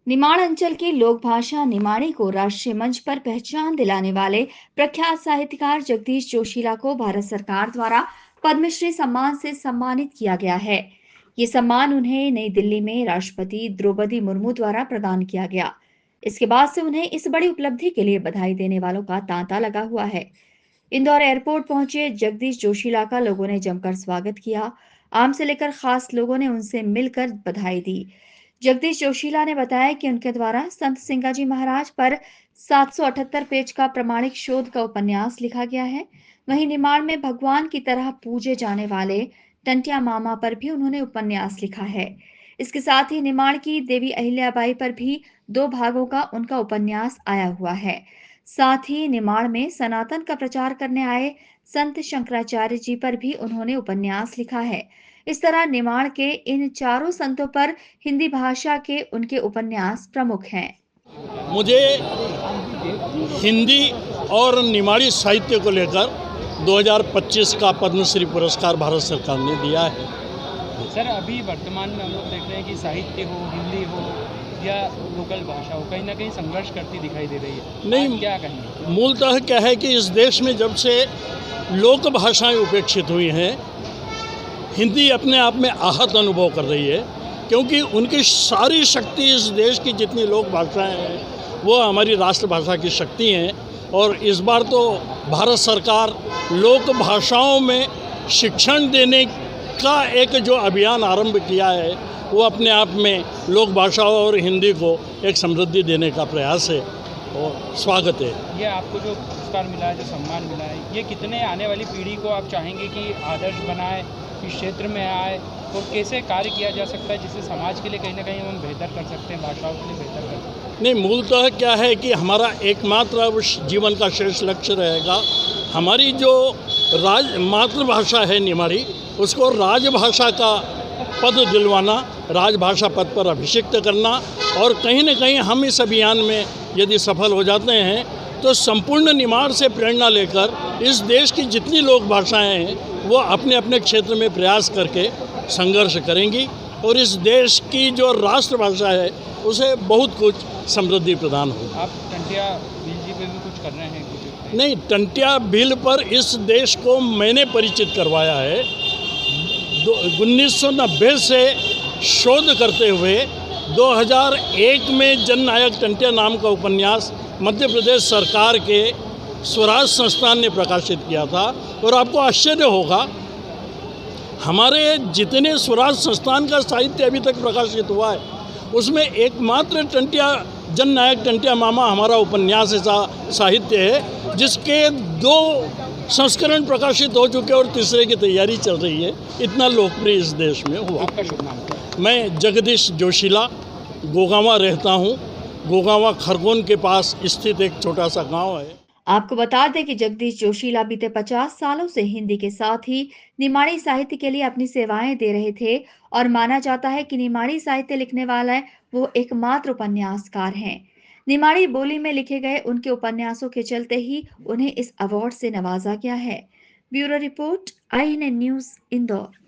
निमाड़ अंचल की लोक भाषा निमाड़ी को राष्ट्रीय मंच पर पहचान दिलाने वाले प्रख्यात साहित्यकार जगदीश जोशीला को भारत सरकार द्वारा पद्मश्री सम्मान से सम्मानित किया गया है। ये सम्मान उन्हें नई दिल्ली में राष्ट्रपति द्रौपदी मुर्मू द्वारा प्रदान किया गया। इसके बाद से उन्हें इस बड़ी उपलब्धि के लिए बधाई देने वालों का तांता लगा हुआ है। इंदौर एयरपोर्ट पहुंचे जगदीश जोशीला का लोगों ने जमकर स्वागत किया। आम से लेकर खास लोगों ने उनसे मिलकर बधाई दी। जगदीश जोशीला ने बताया कि उनके द्वारा संत सिंगाजी महाराज पर 778 पेज का प्रमाणिक शोध का उपन्यास लिखा गया है। वहीं निमाड़ में भगवान की तरह पूजे जाने वाले टंटिया मामा पर भी उन्होंने उपन्यास लिखा है। इसके साथ ही निमाड़ की देवी अहिल्याबाई पर भी 2 भागों का उनका उपन्यास आया हुआ है। साथ ही निमाड़ में सनातन का प्रचार करने आए संत शंकराचार्य जी पर भी उन्होंने उपन्यास लिखा है। इस तरह निमाड़ के इन चारों संतों पर हिंदी भाषा के उनके उपन्यास प्रमुख हैं। मुझे हिंदी और निमाड़ी साहित्य को लेकर 2025 का पद्मश्री पुरस्कार भारत सरकार ने दिया है। सर, अभी वर्तमान में हम लोग देख रहे हैं कि साहित्य हो, हिंदी हो या लोकल भाषा हो, कहीं ना कहीं संघर्ष करती दिखाई दे रही है। नहीं, क्या कहेंगे? मूलतः क्या है कि इस देश में जब से लोक भाषाएं उपेक्षित हुई हैं, हिंदी अपने आप में आहत अनुभव कर रही है, क्योंकि उनकी सारी शक्ति इस देश की जितनी लोक भाषाएं हैं वो हमारी राष्ट्रभाषा की शक्ति हैं। और इस बार तो भारत सरकार लोक भाषाओं में शिक्षण देने का एक जो अभियान आरंभ किया है वो अपने आप में लोक भाषाओं और हिंदी को एक समृद्धि देने का प्रयास है और स्वागत है। ये आपको जो पुरस्कार मिला है, जो सम्मान मिला है, ये कितने आने वाली पीढ़ी को आप चाहेंगे कि आदर्श बनाए, इस क्षेत्र में आए, और कैसे कार्य किया जा सकता है जिससे समाज के लिए कहीं ना कहीं हम बेहतर कर सकते हैं, भाषाओं के लिए बेहतर कर सकते हैं? नहीं, मूलतः क्या है कि हमारा एकमात्र जीवन का शेष लक्ष्य रहेगा हमारी जो मातृभाषा है निमाड़ी, उसको राजभाषा का पद दिलवाना, राजभाषा पद पर अभिषिक्त करना। और कहीं न कहीं हम इस अभियान में यदि सफल हो जाते हैं तो संपूर्ण निमाड़ से प्रेरणा लेकर इस देश की जितनी लोक भाषाएं हैं वो अपने अपने क्षेत्र में प्रयास करके संघर्ष करेंगी और इस देश की जो राष्ट्रभाषा है उसे बहुत कुछ समृद्धि प्रदान होगी। आप टंटिया भील जी पे भी कुछ कर रहे हैं? कुछ नहीं, टंटिया भील पर इस देश को मैंने परिचित करवाया है। 1990 से शोध करते हुए 2001 में जननायक टंटिया नाम का उपन्यास मध्य प्रदेश सरकार के स्वराज संस्थान ने प्रकाशित किया था। और आपको आश्चर्य होगा, हमारे जितने स्वराज संस्थान का साहित्य अभी तक प्रकाशित हुआ है उसमें एकमात्र जननायक टंटिया मामा हमारा उपन्यास ऐसा साहित्य है जिसके 2 संस्करण प्रकाशित हो चुके और तीसरे की तैयारी चल रही है। इतना लोकप्रिय इस देश में हुआ। आपका शुभ नाम? मैं जगदीश जोशीला, गोगावा रहता हूँ। गोगावा खरगोन के पास स्थित एक छोटा सा गांव है। आपको बता दें कि जगदीश जोशीला बीते 50 सालों से हिंदी के साथ ही निमाड़ी साहित्य के लिए अपनी सेवाएं दे रहे थे और माना जाता है कि निमाड़ी साहित्य लिखने वाला वो एकमात्र उपन्यासकार हैं। निमाड़ी बोली में लिखे गए उनके उपन्यासों के चलते ही उन्हें इस अवार्ड से नवाजा गया है। Bureau report, INN news, Indore.